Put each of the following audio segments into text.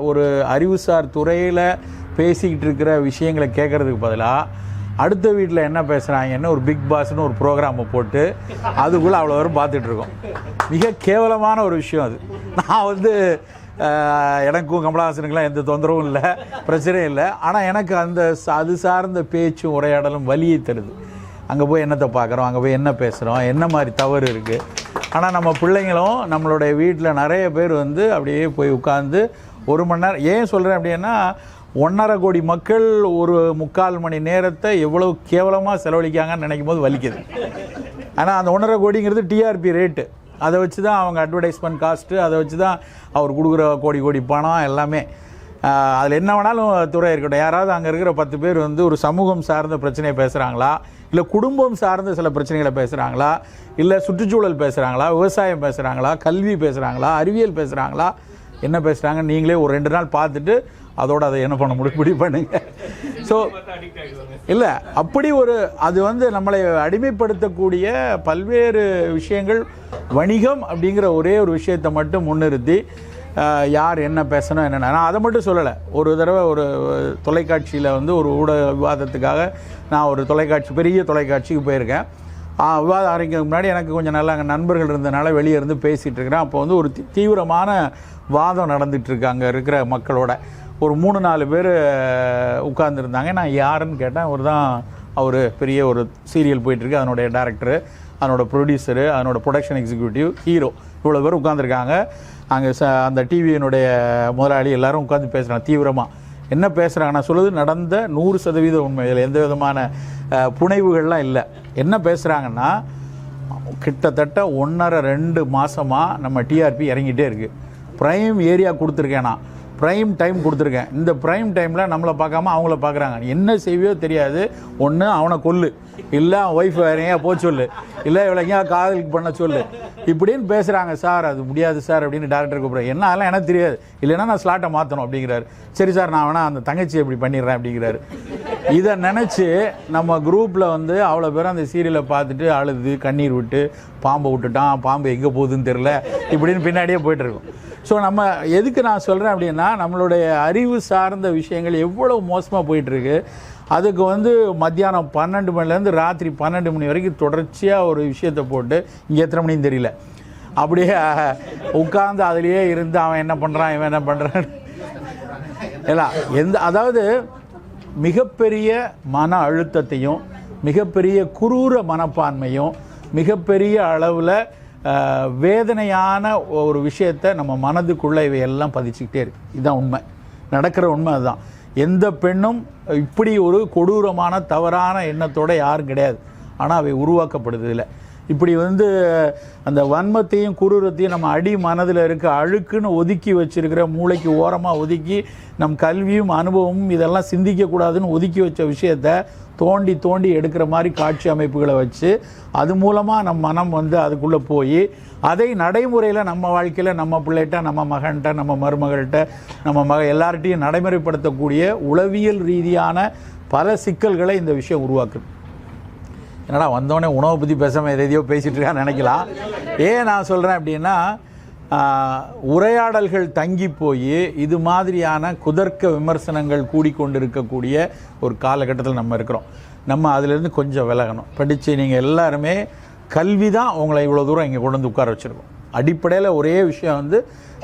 ஒரு அறிவுசார் துறையில் பேசிக்கிட்டு இருக்கிற விஷயங்களை கேட்குறதுக்கு பதிலாக அடுத்த வீட்டில் என்ன பேசுகிறாங்கன்னு ஒரு பிக் பாஸ்னு ஒரு ப்ரோக்ராமை போட்டு அதுக்குள்ளே அவ்வளோ வரும் பார்த்துட்ருக்கோம். மிக கேவலமான ஒரு விஷயம் அது. நான் வந்து எனக்கும் கமலஹாசனுக்கெலாம் எந்த தொந்தரவும் இல்லை, பிரச்சனையும் இல்லை. ஆனால் எனக்கு அது சார்ந்த பேச்சும் உரையாடலும் வலியை தருது. அங்கே போய் என்னத்தை பார்க்குறோம், அங்கே போய் என்ன பேசுகிறோம், என்ன மாதிரி தவறு இருக்குது. ஆனால் நம்ம பிள்ளைங்களும் நம்மளுடைய வீட்டில் நிறைய பேர் வந்து அப்படியே போய் உட்காந்து 1 மணி நேரம், ஏன் சொல்கிறேன் அப்படின்னா 1.5 கோடி மக்கள் ஒரு 3/4 மணி நேரத்தை எவ்வளோ கேவலமாக செலவழிக்காங்கன்னு நினைக்கும் போது வலிக்குது. ஆனால் அந்த 1.5 கோடிங்கிறது டிஆர்பி ரேட்டு, அதை வச்சு தான் அவங்க அட்வர்டைஸ்மெண்ட் காஸ்ட்டு, அதை வச்சு தான் அவர் கொடுக்குற கோடி பணம் எல்லாமே. அதில் என்ன வேணாலும் துறை இருக்கட்டும். யாராவது அங்கே இருக்கிற 10 பேர் வந்து ஒரு சமூகம் சார்ந்த பிரச்சனையை பேசுகிறாங்களா, இல்லை குடும்பம் சார்ந்த சில பிரச்சனைகளை பேசுகிறாங்களா, இல்லை சுற்றுச்சூழல் பேசுகிறாங்களா, விவசாயம் பேசுகிறாங்களா, கல்வி பேசுகிறாங்களா, அறிவியல் பேசுகிறாங்களா, என்ன பேசுகிறாங்க நீங்களே ஒரு 2 நாள் பார்த்துட்டு அதோடு அதை என்ன பண்ண முடிவு பண்ணுங்க. ஸோ இல்லை, அப்படி அது வந்து நம்மளை அடிமைப்படுத்தக்கூடிய பல்வேறு விஷயங்கள். வணிகம் அப்படிங்கிற ஒரே ஒரு விஷயத்தை மட்டும் முன்னிறுத்தி யார் என்ன பேசணும் என்னென்ன, நான் அதை மட்டும் சொல்லலை. ஒரு தடவை ஒரு தொலைக்காட்சியில் வந்து ஒரு ஊடக விவாதத்துக்காக நான் ஒரு பெரிய தொலைக்காட்சிக்கு போயிருக்கேன். விவாதம் ஆரம்பிக்கிறதுக்கு முன்னாடி எனக்கு கொஞ்சம் நல்லா அங்கே நண்பர்கள் இருந்ததுனால வெளியே இருந்து பேசிகிட்டு இருக்கிறேன். அப்போ வந்து ஒரு தீவிரமான வாதம் நடந்துகிட்ருக்கு அங்கே இருக்கிற மக்களோட. ஒரு 3-4 பேர் உட்கார்ந்துருந்தாங்க. நான் யாருன்னு கேட்டேன். அவர் பெரிய ஒரு சீரியல் போயிட்டுருக்கு, அதனுடைய டேரக்டரு, அதனோட ப்ரொடியூசரு, அதனோட ப்ரொடக்ஷன் எக்ஸிக்யூட்டிவ், ஹீரோ, இவ்வளோ பேர் உட்காந்துருக்காங்க. அங்கே அந்த டிவியினுடைய முதலாளி எல்லோரும் உட்காந்து பேசுகிறாங்க தீவிரமாக. என்ன பேசுகிறாங்க, நான் சொல்லுது நடந்த 100% உண்மை, இதில் எந்த விதமான புனைவுகள்லாம் இல்லை. என்ன பேசுகிறாங்கன்னா, கிட்டத்தட்ட 1.5-2 மாதமாக நம்ம டிஆர்பி இறங்கிட்டே இருக்குது. ப்ரைம் ஏரியா கொடுத்துருக்கேன், நான் ப்ரைம் டைம் கொடுத்துருக்கேன். இந்த ப்ரைம் டைமில் நம்மளை பார்க்காம அவங்கள பார்க்குறாங்க. என்ன செய்வியோ தெரியாது. ஒன்று அவனை கொல்லு, இல்லை அவன் ஒய்ஃப் வேறையா போக சொல்லு, இல்லை இவ்வளோ எங்கேயா காதலுக்கு பண்ண சொல்லு, இப்படின்னு பேசுகிறாங்க. சார் அது முடியாது சார் அப்படின்னு டேரக்டர் கூப்பிட்றேன். என்ன அதெல்லாம் எனக்கு தெரியாது, இல்லைன்னா நான் ஸ்லாட்டை மாற்றணும் அப்படிங்கிறாரு. சரி சார் நான் வேணா அந்த தங்கச்சி எப்படி பண்ணிடுறேன் அப்படிங்கிறாரு. இதை நினச்சி நம்ம குரூப்பில் வந்து அவ்வளோ பேரும் அந்த சீரியலை பார்த்துட்டு அழுது கண்ணீர் விட்டு பாம்பை விட்டுட்டான், பாம்பு எங்கே போகுதுன்னு தெரில இப்படின்னு பின்னாடியே போய்ட்டுருக்கோம். ஸோ நம்ம எதுக்கு நான் சொல்கிறேன் அப்படின்னா, நம்மளுடைய அறிவு சார்ந்த விஷயங்கள் எவ்வளோ மோசமாக போயிட்டுருக்கு. அதுக்கு வந்து மத்தியானம் 12 மணிலேருந்து ராத்திரி 12 மணி வரைக்கும் தொடர்ச்சியாக ஒரு விஷயத்தை போட்டு, இங்கே எத்தனை மணின்னு தெரியல, அப்படியே உட்கார்ந்து அதிலேயே இருந்து அவன் என்ன பண்ணுறான் இவன் என்ன பண்ணுறான் எல்லாம் அதாவது மிகப்பெரிய மன அழுத்தத்தையும் மிகப்பெரிய குரூர மனப்பான்மையும் மிகப்பெரிய அளவில் வேதனையான ஒரு விஷயத்தை நம்ம மனதுக்குள்ளே இவையெல்லாம் பதிச்சுக்கிட்டே இருக்கு. இதுதான் உண்மை, நடக்கிற உண்மை அதுதான். எந்த பெண்ணும் இப்படி ஒரு கொடூரமான தவறான எண்ணத்தோடு யாரும் கிடையாது. ஆனால் அவை உருவாக்கப்படுது இல்லை. இப்படி வந்து அந்த வன்மத்தையும் குரூரத்தையும் நம்ம அடி மனதில் இருக்க அழுக்குன்னு ஒதுக்கி வச்சுருக்கிற மூளைக்கு ஓரமாக ஒதுக்கி நம் கல்வியும் அனுபவமும் இதெல்லாம் சிந்திக்கக்கூடாதுன்னு ஒதுக்கி வச்ச விஷயத்தை தோண்டி தோண்டி எடுக்கிற மாதிரி காட்சி அமைப்புகளை வச்சு அது மூலமாக நம் மனம் வந்து அதுக்குள்ளே போய் அதை நடைமுறையில் நம்ம வாழ்க்கையில் நம்ம பிள்ளைகிட்ட, நம்ம மகன்கிட்ட, நம்ம மருமகள்கிட்ட, நம்ம எல்லார்ட்டையும் நடைமுறைப்படுத்தக்கூடிய உளவியல் ரீதியான பல சிக்கல்களை இந்த விஷயம் உருவாக்குது. என்னடா வந்தோடனே உணவை பற்றி பேசாமல் எதையோ பேசிகிட்டு இருக்கான்னு நினைக்கலாம். ஏன் நான் சொல்கிறேன் அப்படின்னா, உரையாடல்கள் தங்கி போய் இது மாதிரியான குதர்க்க விமர்சனங்கள் கூடிக்கொண்டிருக்கக்கூடிய ஒரு காலகட்டத்தில் நம்ம இருக்கிறோம். நம்ம அதிலேருந்து கொஞ்சம் விலகணும். படித்து நீங்கள் எல்லாருமே கல்வி தான் உங்களை இவ்வளோ தூரம் இங்கே கொண்டு வந்து உட்கார வச்சுருக்கோம். அடிப்படையில் ஒரே விஷயம் வந்து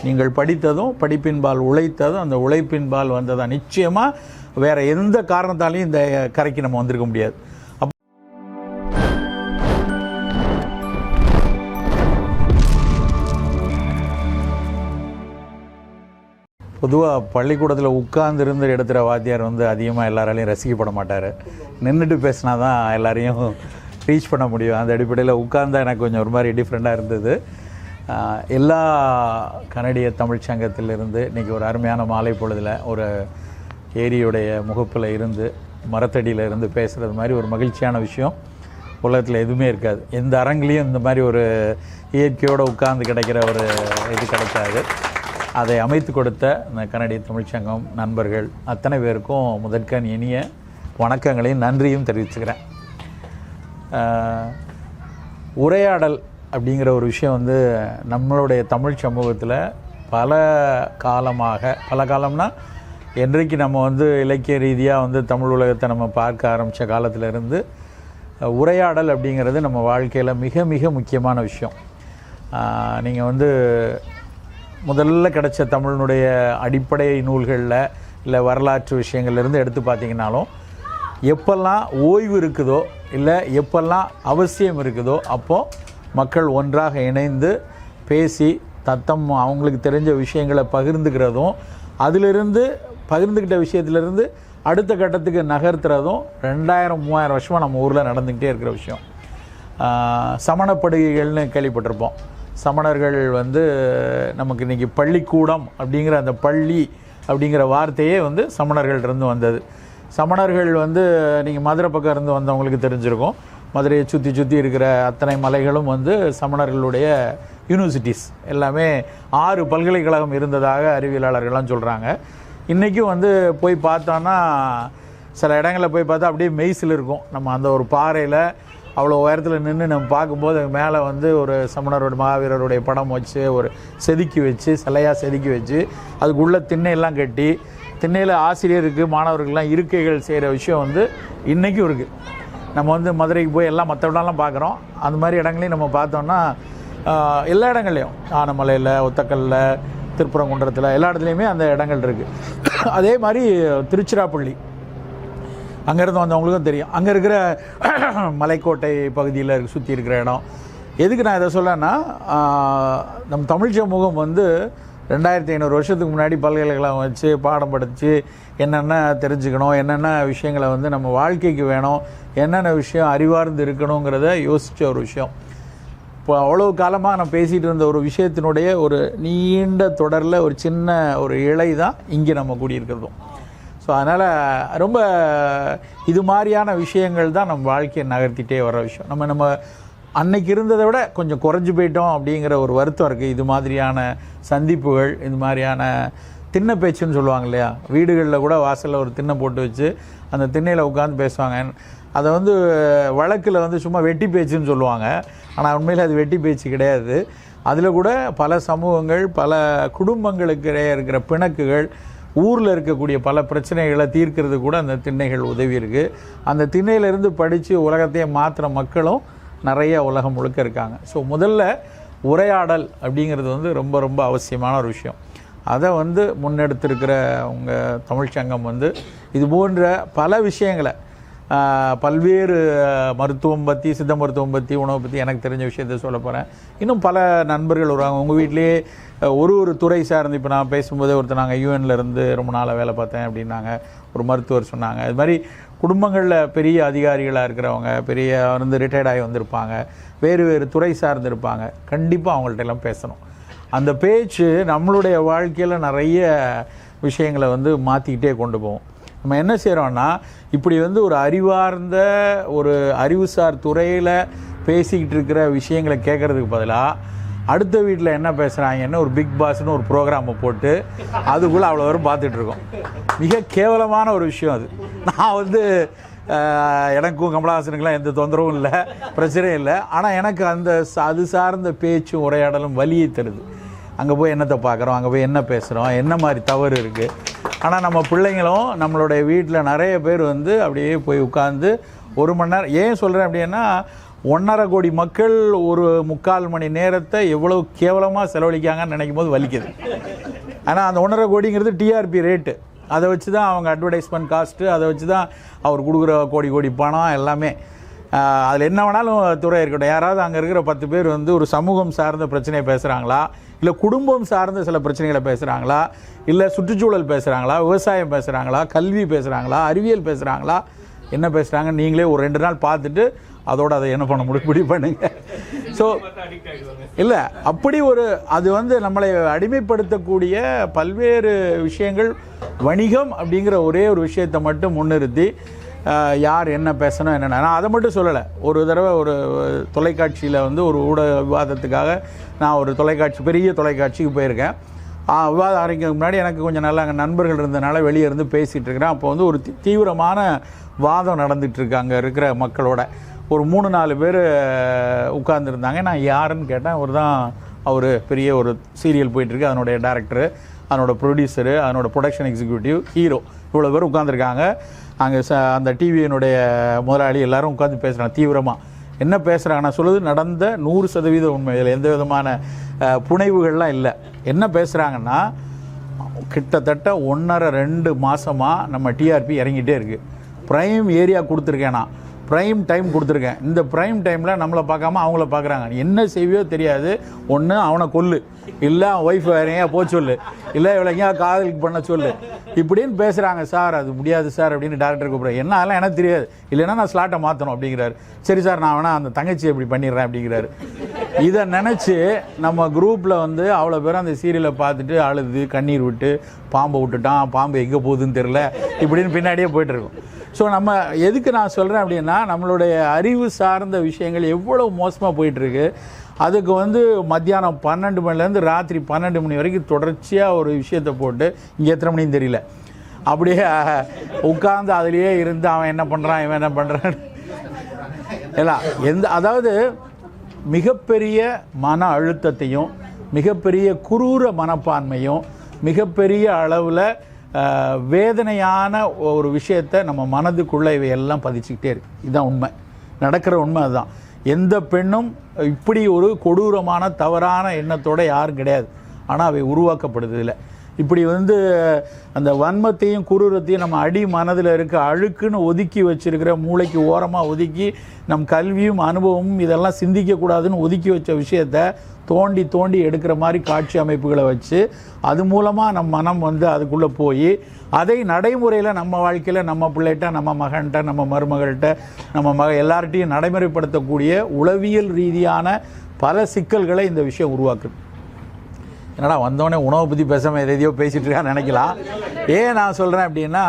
நீங்கள் படித்ததும் படிப்பின்பால் உழைத்ததும் அந்த உழைப்பின்பால் வந்ததான். நிச்சயமாக வேறு எந்த காரணத்தாலையும் இந்த கரைக்கு நம்ம வந்திருக்க முடியாது. பொதுவாக பள்ளிக்கூடத்தில் உட்கார்ந்துருந்து எடுத்துகிற வாத்தியார் வந்து அதிகமாக எல்லாராலையும் ரசிக்கப்பட மாட்டார். நின்றுட்டு பேசினா தான் எல்லாரையும் ரீச் பண்ண முடியும். அந்த அடிப்படையில் உட்கார்ந்தா எனக்கு கொஞ்சம் ஒரு மாதிரி டிஃப்ரெண்ட்டாக இருந்தது. எல்லா கனடிய தமிழ் சங்கத்திலிருந்து இன்றைக்கி ஒரு அருமையான மாலை பொழுதில் ஒரு ஏரியுடைய முகப்பில் இருந்து மரத்தடியில் இருந்து பேசுகிறது மாதிரி ஒரு மகிழ்ச்சியான விஷயம் உலகத்தில் எதுவுமே இருக்காது. எந்த அரங்குலேயும் இந்த மாதிரி ஒரு இயற்கையோடு உட்கார்ந்து கிடைக்கிற ஒரு இது கிடைக்காது. அதை அமைத்து கொடுத்த இந்த கனடிய தமிழ்ச்சங்கம் நண்பர்கள் அத்தனை பேருக்கும் முதற்கண் இனிய வணக்கங்களையும் நன்றியும் தெரிவிச்சுக்கிறேன். உரையாடல் அப்படிங்கிற ஒரு விஷயம் வந்து நம்மளுடைய தமிழ் சமூகத்தில் பல காலம்னா என்றைக்கு நம்ம வந்து இலக்கிய ரீதியாக வந்து தமிழ் உலகத்தை நம்ம பார்க்க ஆரம்பித்த காலத்திலேருந்து உரையாடல் அப்படிங்கிறது நம்ம வாழ்க்கையில் மிக மிக முக்கியமான விஷயம். நீங்கள் வந்து முதல்ல கிடைச்ச தமிழினுடைய அடிப்படை நூல்களில் இல்லை வரலாற்று விஷயங்கள்லேருந்து எடுத்து பார்த்தீங்கன்னாலும் எப்பெல்லாம் ஓய்வு இருக்குதோ இல்லை எப்பெல்லாம் அவசியம் இருக்குதோ அப்போது மக்கள் ஒன்றாக இணைந்து பேசி அவங்களுக்கு தெரிஞ்ச விஷயங்களை பகிர்ந்துக்கிறதும் அதிலிருந்து பகிர்ந்துக்கிட்ட விஷயத்திலிருந்து அடுத்த கட்டத்துக்கு நகர்த்துறதும் 2000-3000 வருஷமாக நம்ம ஊரில் நடந்துக்கிட்டே இருக்கிற விஷயம். சமணப்படுகைகள்னு கேள்விப்பட்டிருப்போம். சமணர்கள் வந்து நமக்கு இன்றைக்கி பள்ளிக்கூடம் அப்படிங்கிற அந்த பள்ளி அப்படிங்கிற வார்த்தையே வந்து சமணர்கள்லேருந்து வந்தது. சமணர்கள் வந்து நீங்கள் மதுரை பக்கம் இருந்து வந்தவங்களுக்கு தெரிஞ்சிருக்கும். மதுரையை சுற்றி இருக்கிற அத்தனை மலைகளும் வந்து சமணர்களுடைய யூனிவர்சிட்டிஸ் எல்லாமே 6 பல்கலைக்கழகம் இருந்ததாக அறிவியலாளர்கள்லாம் சொல்கிறாங்க. இன்றைக்கும் வந்து போய் பார்த்தோன்னா சில இடங்களில் போய் பார்த்தா அப்படியே மெய்சில் இருக்கும். நம்ம அந்த ஒரு பாறையில் அவ்வளோ உயரத்தில் நின்று நம்ம பார்க்கும்போது மேலே வந்து ஒரு சமணரோட மகாவீரருடைய படம் வச்சு ஒரு சிலையாக செதுக்கி வச்சு அதுக்குள்ளே திண்ணையெல்லாம் கட்டி திண்ணையில் ஆசிரியருக்கு மாணவர்கள்லாம் இருக்கைகள் செய்கிற விஷயம் வந்து இன்றைக்கும் இருக்குது. நம்ம வந்து மதுரைக்கு போய் எல்லாம் மற்ற இடம்லாம் பார்க்குறோம். அந்த மாதிரி இடங்களையும் நம்ம பார்த்தோன்னா எல்லா இடங்கள்லையும் ஆனமலையில், ஒத்தக்கல்லில், திருப்பரங்குன்றத்தில் எல்லா இடத்துலையுமே அந்த இடங்கள் இருக்குது. அதே மாதிரி திருச்சிராப்பள்ளி அங்கேருந்து வந்தவங்களுக்கும் தெரியும். அங்கே இருக்கிற மலைக்கோட்டை பகுதியில் சுற்றி இருக்கிற இடம். எதுக்கு நான் இதை சொல்லன்னா, நம் தமிழ் சமூகம் வந்து 2500 வருஷத்துக்கு முன்னாடி பல்கலைக்கழகம் வச்சு பாடம் படித்து என்னென்ன தெரிஞ்சுக்கணும், என்னென்ன விஷயங்களை வந்து நம்ம வாழ்க்கைக்கு வேணும், என்னென்ன விஷயம் அறிவார்ந்து இருக்கணுங்கிறத யோசித்த ஒரு விஷயம். இப்போ அவ்வளோ காலமாக நான் பேசிகிட்டு இருந்த ஒரு விஷயத்தினுடைய ஒரு நீண்ட தொடரில் ஒரு சின்ன ஒரு இழை தான் இங்கே நம்ம கூடியிருக்கிறதும். ஸோ அதனால் ரொம்ப இது மாதிரியான விஷயங்கள் தான் நம்ம வாழ்க்கையை நகர்த்திட்டே வர விஷயம். நம்ம அன்னைக்கு இருந்ததை விட கொஞ்சம் குறைஞ்சி போயிட்டோம் அப்படிங்கிற ஒரு வருத்தம் இருக்குது. இது மாதிரியான சந்திப்புகள், இது மாதிரியான திண்ணை பேச்சுன்னு சொல்லுவாங்க இல்லையா, வீடுகளில் கூட வாசலில் ஒரு திண்ணை போட்டு வச்சு அந்த திண்ணையில் உட்காந்து பேசுவாங்க. அதை வந்து வழக்கில் வந்து சும்மா வெட்டி பேச்சுன்னு சொல்லுவாங்க. ஆனால் உண்மையில் அது வெட்டி பேச்சு கிடையாது. அதில் கூட பல சமூகங்கள், பல குடும்பங்களுக்கு இடையே இருக்கிற பிணக்குகள், ஊரில் இருக்கக்கூடிய பல பிரச்சனைகளை தீர்க்கிறது கூட அந்த திண்ணைகள் உதவி இருக்குது. அந்த திண்ணையிலேருந்து படித்து உலகத்தையே மாற்றுற மக்களும் நிறைய உலகம் முழுக்க இருக்காங்க. ஸோ முதல்ல உரையாடல் அப்படிங்கிறது வந்து ரொம்ப ரொம்ப அவசியமான ஒரு விஷயம். அதை வந்து முன்னெடுத்திருக்கிற உங்கள் தமிழ் சங்கம் வந்து இது போன்ற பல விஷயங்களை பல்வேறு மருத்துவம் பற்றி, சித்த மருத்துவம் பற்றி, உணவை பற்றி எனக்கு தெரிஞ்ச விஷயத்த சொல்ல போகிறேன். இன்னும் பல நண்பர்கள் வருவாங்க. உங்கள் வீட்டிலேயே ஒரு துறை சார்ந்து, இப்போ நான் பேசும்போதே ஒருத்தர் நாங்கள் யூஎனில் இருந்து ரொம்ப நாளாக வேலை பார்த்தேன் அப்படின்னாங்க, ஒரு மருத்துவர் சொன்னாங்க. இது மாதிரி குடும்பங்களில் பெரிய அதிகாரிகளாக இருக்கிறவங்க, பெரிய வந்து ரிட்டையர்ட் ஆகி வந்திருப்பாங்க, வேறு துறை சார்ந்திருப்பாங்க. கண்டிப்பாக அவங்கள்ட்ட எல்லாம் பேசணும். அந்த பேச்சு நம்மளுடைய வாழ்க்கையில் நிறைய விஷயங்களை வந்து மாற்றிக்கிட்டே கொண்டு போகும். நம்ம என்ன செய்கிறோன்னா, இப்படி வந்து ஒரு அறிவார்ந்த ஒரு அறிவுசார் துறையில் பேசிக்கிட்டு இருக்கிற விஷயங்களை கேட்குறதுக்கு பதிலாக அடுத்த வீட்டில் என்ன பேசுகிறாங்கன்னு ஒரு பிக் பாஸ்னு ஒரு ப்ரோக்ராமை போட்டு அதுக்குள்ளே அவ்வளோ வரும் பார்த்துட்ருக்கோம். மிக கேவலமான ஒரு விஷயம் அது. நான் வந்து எனக்கும் கமலஹாசனுக்கெலாம் எந்த தொந்தரவும் இல்லை, பிரச்சனையும் இல்லை. ஆனால் எனக்கு அது சார்ந்த பேச்சும் உரையாடலும் வலியை தருது. அங்கே போய் என்னத்தை பார்க்குறோம், அங்கே போய் என்ன பேசுகிறோம், என்ன மாதிரி தவறு இருக்குது. ஆனால் நம்ம பிள்ளைங்களும் நம்மளுடைய வீட்டில் நிறைய பேர் வந்து அப்படியே போய் உட்காந்து 1 மணி நேரம், ஏன் சொல்கிறேன் அப்படின்னா 1.5 கோடி மக்கள் ஒரு 3/4 மணி நேரத்தை எவ்வளோ கேவலமாக செலவழிக்காங்கன்னு நினைக்கும் போது வலிக்குது. ஆனால் அந்த 1.5 கோடிங்கிறது டிஆர்பி ரேட்டு. அதை வச்சு தான் அவங்க அட்வர்டைஸ்மெண்ட் காஸ்ட்டு, அதை வச்சு தான் அவர் கொடுக்குற கோடி பணம் எல்லாமே. அதில் என்ன வேணாலும் துறை இருக்கட்டும். யாராவது அங்கே இருக்கிற 10 பேர் வந்து ஒரு சமூகம் சார்ந்த பிரச்சனையை பேசுகிறாங்களா, இல்லை குடும்பம் சார்ந்த சில பிரச்சனைகளை பேசுகிறாங்களா, இல்லை சுற்றுச்சூழல் பேசுகிறாங்களா, விவசாயம் பேசுகிறாங்களா, கல்வி பேசுகிறாங்களா, அறிவியல் பேசுகிறாங்களா, என்ன பேசுகிறாங்க நீங்களே ஒரு 2 நாள் பார்த்துட்டு அதோடு அதை என்ன பண்ண முடிவு பண்ணுங்க. ஸோ இல்லை, அப்படி ஒரு அது வந்து நம்மளை அடிமைப்படுத்தக்கூடிய பல்வேறு விஷயங்கள். வணிகம் அப்படிங்கிற ஒரே ஒரு விஷயத்தை மட்டும் முன்னிறுத்தி யார் என்ன பேசணும் என்னென்ன, நான் அதை மட்டும் சொல்லலை. ஒரு தடவை ஒரு தொலைக்காட்சியில் வந்து ஒரு ஊடக விவாதத்துக்காக நான் ஒரு பெரிய தொலைக்காட்சிக்கு போயிருக்கேன். விவாதம் ஆரம்பிக்கிறதுக்கு முன்னாடி எனக்கு கொஞ்சம் நல்லா அங்கே நண்பர்கள் இருந்ததுனால வெளியே இருந்து பேசிகிட்டு இருக்கிறேன். அப்போ வந்து ஒரு தீவிரமான வாதம் நடந்துகிட்ருக்கு அங்கே இருக்கிற மக்களோட. ஒரு 3-4 பேர் உட்கார்ந்துருந்தாங்க. நான் யாருன்னு கேட்டேன். அவர் தான் அவர் பெரிய ஒரு சீரியல் போயிட்டுருக்கு, அதனுடைய டேரக்டரு, அதனோட ப்ரொடியூசரு, அதனோட ப்ரொடக்ஷன் எக்ஸிக்யூட்டிவ், ஹீரோ, இவ்வளோ பேர் உட்காந்துருக்காங்க. அங்கே அந்த டிவியினுடைய முதலாளி எல்லோரும் உட்காந்து பேசுகிறாங்க தீவிரமாக. என்ன பேசுகிறாங்க, நான் சொல்லுது நடந்த 100% உண்மை, இதில் எந்த விதமான புனைவுகள்லாம் இல்லை. என்ன பேசுகிறாங்கன்னா, கிட்டத்தட்ட 1.5-2 மாதமாக நம்ம டிஆர்பி இறங்கிட்டே இருக்குது. ப்ரைம் ஏரியா கொடுத்துருக்கேன், நான் ப்ரைம் டைம் கொடுத்துருக்கேன். இந்த ப்ரைம் டைமில் நம்மளை பார்க்காம அவங்கள பார்க்குறாங்க. என்ன செய்வியோ தெரியாது, ஒன்று அவனை கொல்லு, இல்லை அவன் ஒய்ஃப் வேறையா போக சொல்லு, இல்லை இவளைங்க காதலுக்கு பண்ண சொல்லு, இப்படின்னு பேசுகிறாங்க. சார் அது முடியாது சார் அப்படின்னு டேரக்டர் கூப்பிட்றேன். என்ன அதெல்லாம் எனக்கு தெரியாது, இல்லைன்னா நான் ஸ்லாட்டை மாற்றணும் அப்படிங்கிறாரு. சரி சார் நான் வேணா அந்த தங்கச்சி எப்படி பண்ணிடுறேன் அப்படிங்கிறாரு. இதை நினச்சி நம்ம குரூப்பில் வந்து அவ்வளோ பேர் அந்த சீரியலை பார்த்துட்டு அழுது கண்ணீர் விட்டு, பாம்பை விட்டுட்டான், பாம்பு எங்கே போகுதுன்னு தெரில, இப்படின்னு பின்னாடியே போய்ட்டுருக்கோம். ஸோ நம்ம எதுக்கு நான் சொல்கிறேன் அப்படின்னா, நம்மளுடைய அறிவு சார்ந்த விஷயங்கள் எவ்வளோ மோசமாக போயிட்டுருக்கு. அதுக்கு வந்து மத்தியானம் 12 மணிலேருந்து ராத்திரி 12 மணி வரைக்கும் தொடர்ச்சியாக ஒரு விஷயத்தை போட்டு, இங்கே எத்தனை மணின்னு தெரியல, அப்படியே உட்கார்ந்து அதிலேயே இருந்து அவன் என்ன பண்ணுறான் இவன் என்ன பண்ணுறான் எல்லாம் அதாவது மிகப்பெரிய மன அழுத்தத்தையும் மிகப்பெரிய குரூர மனப்பான்மையும் மிகப்பெரிய அளவில் வேதனையான ஒரு விஷயத்தை நம்ம மனதுக்குள்ளே இவையெல்லாம் பதிச்சுக்கிட்டே இருக்கு. இதுதான் உண்மை, நடக்கிற உண்மை அதுதான். எந்த பெண்ணும் இப்படி ஒரு கொடூரமான தவறான எண்ணத்தோடு யாரும் கிடையாது. ஆனால் அவை உருவாக்கப்படுது இல்லை. இப்படி வந்து அந்த வன்மத்தையும் குரூரத்தையும் நம்ம அடி மனதில் இருக்க அழுக்குன்னு ஒதுக்கி வச்சிருக்கிற மூளைக்கு ஓரமாக ஒதுக்கி நம் கல்வியும் அனுபவமும் இதெல்லாம் சிந்திக்கக்கூடாதுன்னு ஒதுக்கி வச்ச விஷயத்தை தோண்டி தோண்டி எடுக்கிற மாதிரி காட்சி அமைப்புகளை வச்சு அது மூலமாக நம்ம மனம் வந்து அதுக்குள்ளே போய் அதை நடைமுறையில் நம்ம வாழ்க்கையில் நம்ம பிள்ளைகிட்ட, நம்ம மகன்கிட்ட, நம்ம மருமகள்கிட்ட, நம்ம எல்லார்ட்டையும் நடைமுறைப்படுத்தக்கூடிய உளவியல் ரீதியான பல சிக்கல்களை இந்த விஷயம் உருவாக்குது. என்னடா வந்தோடனே உணவை பற்றி பேசாமல் எதையோ பேசிகிட்டு இருக்கான்னு நினைக்கலாம். ஏன் நான் சொல்கிறேன் அப்படின்னா,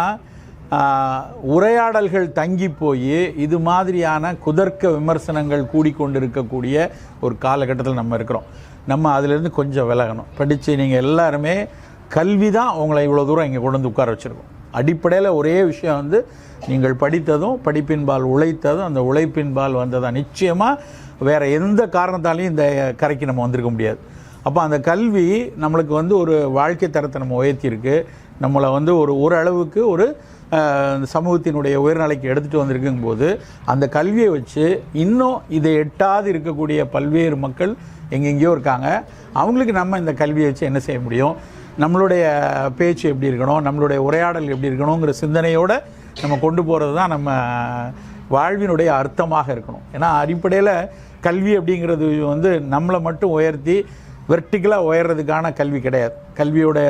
உரையாடல்கள் தங்கி போய் இது மாதிரியான குதர்க்க விமர்சனங்கள் கூடிக்கொண்டிருக்கக்கூடிய ஒரு காலகட்டத்தில் நம்ம இருக்கிறோம். நம்ம அதிலேருந்து கொஞ்சம் விலகணும். படித்து நீங்கள் எல்லாருமே கல்வி தான் உங்களை இவ்வளோ தூரம் இங்கே கொண்டு வந்து உட்கார வச்சுருக்கோம். அடிப்படையில் ஒரே விஷயம் வந்து நீங்கள் படித்ததும் படிப்பின்பால் உழைத்ததும் அந்த உழைப்பின்பால் வந்ததான். நிச்சயமாக வேறு எந்த காரணத்தாலையும் இந்த கரைக்கு நம்ம வந்திருக்க முடியாது. அப்போ அந்த கல்வி நம்மளுக்கு வந்து ஒரு வாழ்க்கை தரத்தை நம்ம உயர்த்தியிருக்கு. நம்மளை வந்து ஓரளவுக்கு ஒரு சமூகத்தினுடைய உயர்நிலைக்கு எடுத்துகிட்டு வந்திருக்கும் போது அந்த கல்வியை வச்சு இன்னும் இதை எட்டாது இருக்கக்கூடிய பல்வேறு மக்கள் எங்கெங்கேயோ இருக்காங்க. அவங்களுக்கு நம்ம இந்த கல்வியை வச்சு என்ன செய்ய முடியும், நம்மளுடைய பேச்சு எப்படி இருக்கணும், நம்மளுடைய உரையாடல் எப்படி இருக்கணுங்கிற சிந்தனையோடு நம்ம கொண்டு போகிறது தான் நம்ம வாழ்வினுடைய அர்த்தமாக இருக்கணும். ஏன்னா அடிப்படையில் கல்வி அப்படிங்கிறது வந்து நம்மளை மட்டும் உயர்த்தி வெர்டிக்கலாக உயர்றதுக்கான கல்வி கிடையாது. கல்வியோட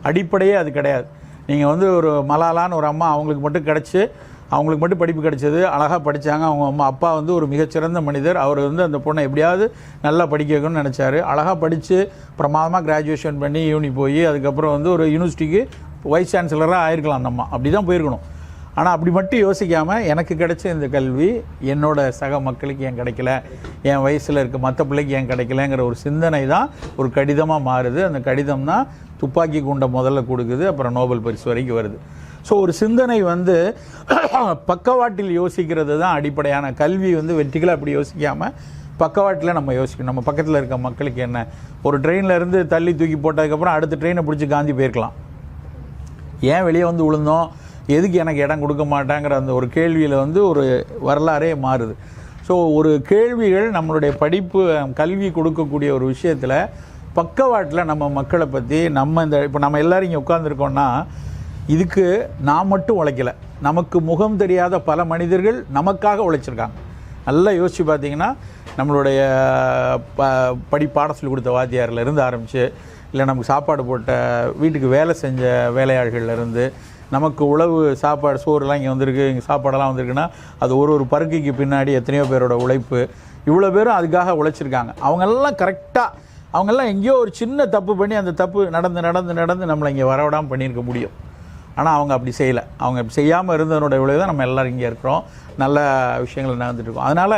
அடிப்படையே அது கிடையாது. நீங்கள் வந்து ஒரு மலாலான்னு ஒரு அம்மா, அவங்களுக்கு மட்டும் படிப்பு கிடைச்சது, அழகாக படித்தாங்க. அவங்க அம்மா அப்பா வந்து ஒரு மிகச்சிறந்த மனிதர். அவர் வந்து அந்த பொண்ணை எப்படியாவது நல்லா படிக்க வைக்கணும்னு நினச்சாரு. அழகாக படித்து பிரமாதமாக கிராஜுவேஷன் பண்ணி யூனி போய் அதுக்கப்புறம் வந்து ஒரு யூனிவர்சிட்டிக்கு வைஸ் சான்சலராக ஆயிருக்கலாம் அந்த அம்மா. அப்படி தான் போயிருக்கணும். ஆனால் அப்படி மட்டும் யோசிக்காமல் எனக்கு கிடைச்ச இந்த கல்வி என்னோட சக மக்களுக்கு ஏன் கிடைக்கல, என் வயசில் இருக்க மற்ற பிள்ளைக்கு ஏன் கிடைக்கலங்கிற ஒரு சிந்தனை தான் ஒரு கடிதமாக மாறுது. அந்த கடிதம் தான் துப்பாக்கி குண்டை முதல்ல கொடுக்குது, அப்புறம் நோபல் பரிசு வரைக்கும் வருது. ஸோ ஒரு சிந்தனை வந்து பக்கவாட்டில் யோசிக்கிறது தான் அடிப்படையான கல்வி. வந்து வெற்றிகளை அப்படி யோசிக்காமல் பக்கவாட்டில் நம்ம யோசிக்கணும். நம்ம பக்கத்தில் இருக்க மக்களுக்கு என்ன, ஒரு ட்ரெயினில் இருந்து தள்ளி தூக்கி போட்டதுக்கப்புறம் அடுத்த ட்ரெயினை பிடிச்சி காந்தி போயிருக்கலாம். ஏன் வெளியே வந்து விழுந்தோம், எதுக்கு எனக்கு இடம் கொடுக்க மாட்டாங்கிற அந்த ஒரு கேள்வியில் வந்து ஒரு வரலாறே மாறுது. ஸோ ஒரு கேள்விகள் நம்மளுடைய படிப்பு கல்வி கொடுக்கக்கூடிய ஒரு விஷயத்தில் பக்கவாட்டில் நம்ம மக்களை பற்றி இப்போ நம்ம எல்லோரும் இங்கே உட்காந்துருக்கோன்னா இதுக்கு நான் மட்டும் உழைக்கலை, நமக்கு முகம் தெரியாத பல மனிதர்கள் நமக்காக உழைச்சிருக்காங்க. நல்லா யோசித்து பார்த்தீங்கன்னா நம்மளுடைய பாடம் சொல்லி கொடுத்த வாத்தியாரிலேருந்து ஆரம்பித்து, இல்லை நமக்கு சாப்பாடு போட்ட வீட்டுக்கு வேலை செஞ்ச வேலையாள்கள்லேருந்து, நமக்கு உழவு சாப்பாடு சோறுலாம் இங்கே வந்திருக்கு, இங்கே சாப்பாடெல்லாம் வந்திருக்குன்னா அது ஒரு பருக்கைக்கு பின்னாடி எத்தனையோ பேரோட உழைப்பு. இவ்வளோ பேரும் அதுக்காக உழைச்சிருக்காங்க. அவங்கெல்லாம் கரெக்டாக, அவங்கெல்லாம் எங்கேயோ ஒரு சின்ன தப்பு பண்ணி அந்த தப்பு நடந்து நம்மளை இங்கே வரவிடாமல் பண்ணியிருக்க முடியும். ஆனால் அவங்க அப்படி செய்யலை. அவங்க அப்படி செய்யாமல் இருந்ததனுடைய விளைவு தான் நம்ம எல்லோரும் இங்கே இருக்கிறோம், நல்ல விஷயங்கள் நடந்துட்டு இருக்கோம். அதனால்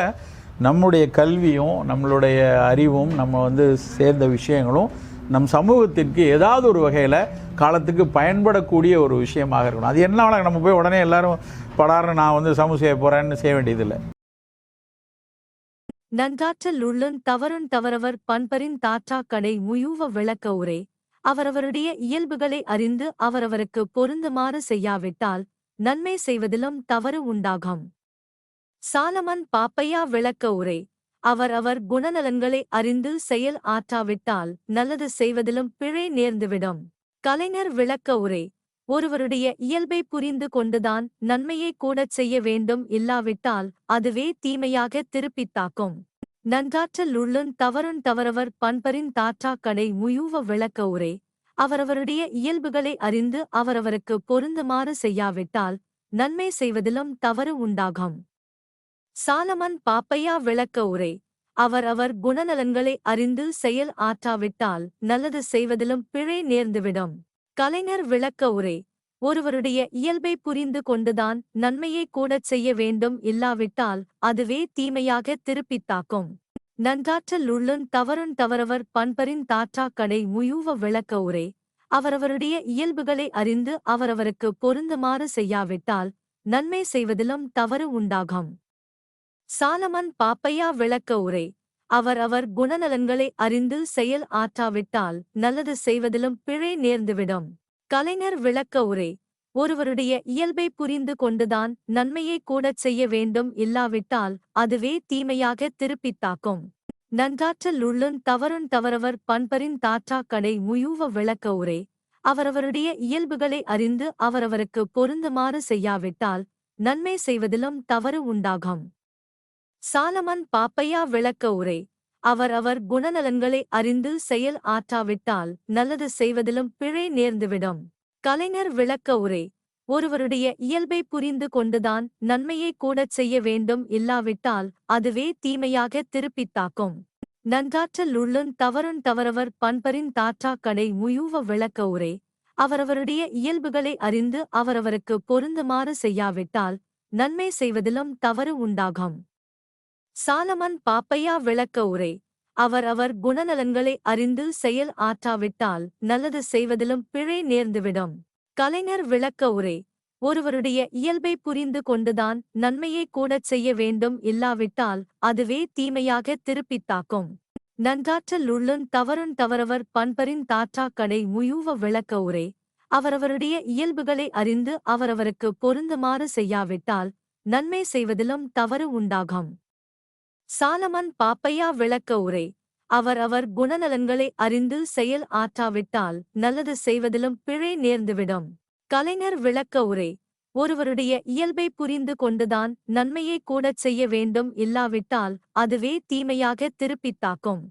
நம்முடைய கல்வியும் நம்மளுடைய அறிவும் நம்ம வந்து சேர்ந்த விஷயங்களும் நம் சமூகத்திற்கு ஏதாவது ஒரு வகையில் காலத்துக்கு பயன்படக்கூடிய ஒரு விஷயமாக இருக்கணும். அது என்ன நம்ம போய் உடனே எல்லோரும் படாருன்னு நான் வந்து சமூக செய்ய போகிறேன்னு செய்ய வேண்டியதில்லை. நன்றாற்றல் உள்ளுந் தவறுந் தவறவர் பண்பரின் தாற்றாக் கடை முயூவ விளக்க உரை. அவரவருடைய இயல்புகளை அறிந்து அவரவருக்கு பொருந்துமாறு செய்யாவிட்டால் நன்மை செய்வதிலும் தவறு உண்டாகும். சாலமன் பாப்பையா விளக்க உரை. அவர் குணநலன்களை அறிந்து செயல் ஆற்றாவிட்டால் நல்லது செய்வதிலும் பிழை நேர்ந்துவிடும். கலைஞர் விளக்க உரை. ஒருவருடைய இயல்பை புரிந்து கொண்டுதான் நன்மையை கூடச் செய்ய வேண்டும், இல்லாவிட்டால் அதுவே தீமையாக திருப்பித் தாக்கும். நன்றாற்றல் உள்ளுந் தவறுந் தவறவர் பண்பரின் தாற்றாக் கடை முயூவ விளக்க உரை. அவரவருடைய இயல்புகளை அறிந்து அவரவருக்கு பொருந்துமாறு செய்யாவிட்டால் நன்மை செய்வதிலும் தவறு உண்டாகும். சாலமன் பாப்பையா விளக்க உரை. அவர் குணநலன்களை அறிந்து செயல் ஆற்றாவிட்டால் நல்லது செய்வதிலும் பிழை நேர்ந்துவிடும். கலைஞர் விளக்க உரை. ஒருவருடைய இயல்பை புரிந்து கொண்டுதான் நன்மையை கூடச் செய்ய வேண்டும், இல்லாவிட்டால் அதுவே தீமையாக திருப்பித் தாக்கும். நன்றாற்றல் உள்ளுந் தவறுந் தவறவர் பண்பரின் தாற்றாக் கடை முயூவ விளக்க உரை. அவரவருடைய இயல்புகளை அறிந்து அவரவருக்கு பொருந்துமாறு செய்யாவிட்டால் நன்மை செய்வதிலும் தவறு உண்டாகும். சாலமன் பாப்பையா விளக்க உரை. அவர் குணநலன்களை அறிந்து செயல் ஆற்றாவிட்டால் நல்லது செய்வதிலும் பிழை நேர்ந்துவிடும். கலைஞர் விளக்க உரை. ஒருவருடைய இயல்பை புரிந்து கொண்டுதான் நன்மையை கூடச் செய்ய வேண்டும், இல்லாவிட்டால் அதுவே தீமையாக திருப்பித் தாக்கும். நன்றாற்றல் உள்ளுந் தவறுந் தவறவர் பண்பரின் தாற்றாக் கடை முயூவ விளக்க உரை. அவரவருடைய இயல்புகளை அறிந்து அவரவருக்கு பொருந்துமாறு செய்யாவிட்டால் நன்மை செய்வதிலும் தவறு உண்டாகும். சாலமன் பாப்பையா விளக்க உரை. அவர் குணநலன்களை அறிந்து செயல் ஆற்றாவிட்டால் நல்லது செய்வதிலும் பிழை நேர்ந்துவிடும். கலைஞர் விளக்க உரை. ஒருவருடைய இயல்பை புரிந்து கொண்டுதான் நன்மையை கூடச் செய்ய வேண்டும், இல்லாவிட்டால் அதுவே தீமையாக திருப்பித் தாக்கும். நன்றாற்றல் உள்ளுந் தவறுந் தவறவர் பண்பரின் தாற்றாக் கடை முயூவ விளக்க உரை. அவரவருடைய இயல்புகளை அறிந்து அவரவருக்கு பொருந்துமாறு செய்யாவிட்டால் நன்மை செய்வதிலும் தவறு உண்டாகும். சாலமன் பாப்பையா விளக்க உரை. அவர் குணநலன்களை அறிந்து செயல் ஆற்றாவிட்டால் நல்லது செய்வதிலும் பிழை நேர்ந்துவிடும். கலைஞர் விளக்க உரை. ஒருவருடைய இயல்பை புரிந்து கொண்டுதான் நன்மையை கூடச் செய்ய வேண்டும், இல்லாவிட்டால் அதுவே தீமையாக திருப்பித் தாக்கும். நன்றாற்றல் உள்ளுந் தவறுந் தவறவர் பண்பரின் தாற்றாக் கடை முயூவ விளக்க உரை. அவரவருடைய இயல்புகளை அறிந்து அவரவருக்கு பொருந்துமாறு செய்யாவிட்டால் நன்மை செய்வதிலும் தவறு உண்டாகும். சாலமன் பாப்பையா விளக்க உரை. அவர் குணநலன்களை அறிந்து செயல் ஆற்றாவிட்டால் நல்லது செய்வதிலும் பிழை நேர்ந்துவிடும். கலைஞர் விளக்க உரை. ஒருவருடைய இயல்பை புரிந்து கொண்டுதான் நன்மையை கூடச் செய்ய வேண்டும், இல்லாவிட்டால் அதுவே தீமையாக திருப்பித் தாக்கும்.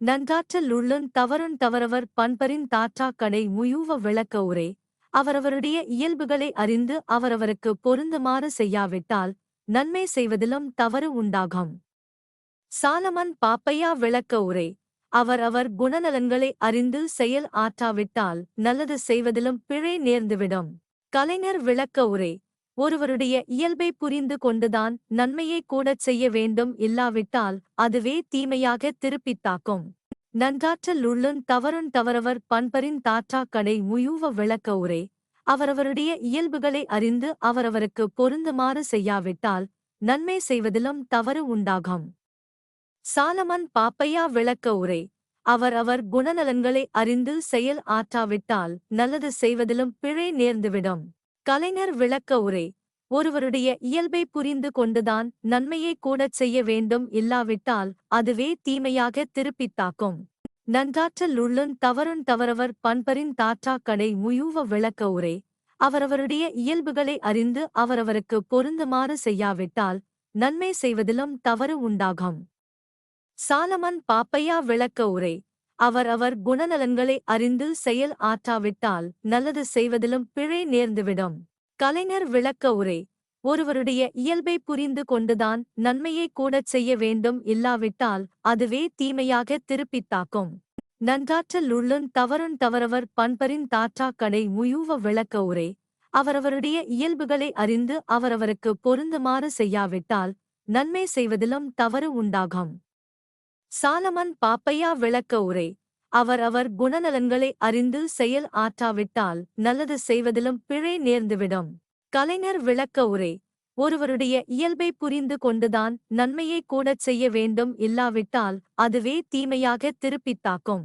நன்றாற்றல் உள்ளுந் தவறுந் தவறவர் பண்பரின் தாற்றாக் கடை முயூவ விளக்க உரை. அவரவருடைய இயல்புகளை அறிந்து அவரவருக்கு பொருந்துமாறு செய்யாவிட்டால் நன்மை செய்வதிலும் தவறு உண்டாகும். சாலமன் பாப்பையா விளக்க உரை. அவர் குணநலன்களை அறிந்து செயல் ஆற்றாவிட்டால் நல்லது செய்வதிலும் பிழை நேர்ந்துவிடும். கலைஞர் விளக்க உரை. ஒருவருடைய இயல்பை புரிந்து கொண்டுதான் நன்மையை கூடச் செய்ய வேண்டும், இல்லாவிட்டால் அதுவே தீமையாக திருப்பித் தாக்கும். நன்றாற்றல் உள்ளுந் தவறுந் தவறவர் பண்பரின் தாற்றாக் கடை முயூவ விளக்க உரை. அவரவருடைய இயல்புகளை அறிந்து அவரவருக்கு பொருந்துமாறு செய்யாவிட்டால் நன்மை செய்வதிலும் தவறு உண்டாகும். சாலமன் பாப்பையா விளக்க உரை. அவர் குணநலன்களை அறிந்து செயல் ஆற்றாவிட்டால் நல்லது செய்வதிலும் பிழை நேர்ந்துவிடும். கலைஞர் விளக்க உரை. ஒருவருடைய இயல்பை புரிந்து கொண்டுதான் நன்மையை கூடச் செய்ய வேண்டும், இல்லாவிட்டால் அதுவே தீமையாக திருப்பித் தாக்கும். நன்றாற்றல் உள்ளுந் தவறுந் தவறவர் பண்பரின் தாற்றாக் கடை முயூவ விளக்க உரை. அவரவருடைய இயல்புகளை அறிந்து அவரவருக்கு பொருந்துமாறு செய்யாவிட்டால் நன்மை செய்வதிலும் தவறு உண்டாகும். சாலமன் பாப்பையா விளக்க உரை. அவர் குணநலன்களை அறிந்து செயல் ஆற்றாவிட்டால் நல்லது செய்வதிலும் பிழை நேர்ந்துவிடும். கலைஞர் விளக்க உரை. ஒருவருடைய இயல்பை புரிந்து கொண்டுதான் நன்மையை கூடச் செய்ய வேண்டும், இல்லாவிட்டால் அதுவே தீமையாக திருப்பித் தாக்கும். நன்றாற்றல் உள்ளுந் தவறுந் தவறவர் பண்பரின் தாற்றாக் கடை முயூவ விளக்க உரை. அவரவருடைய இயல்புகளை அறிந்து அவரவருக்கு பொருந்துமாறு செய்யாவிட்டால் நன்மை செய்வதிலும் தவறு உண்டாகும். சாலமன் பாப்பையா விளக்க உரை. அவர் குணநலன்களை அறிந்து செயல் ஆற்றாவிட்டால் நல்லது செய்வதிலும் பிழை நேர்ந்துவிடும். கலைஞர் விளக்க உரை. ஒருவருடைய இயல்பை புரிந்து கொண்டுதான் நன்மையை கூடச் செய்ய வேண்டும், இல்லாவிட்டால் அதுவே தீமையாக திருப்பித் தாக்கும்.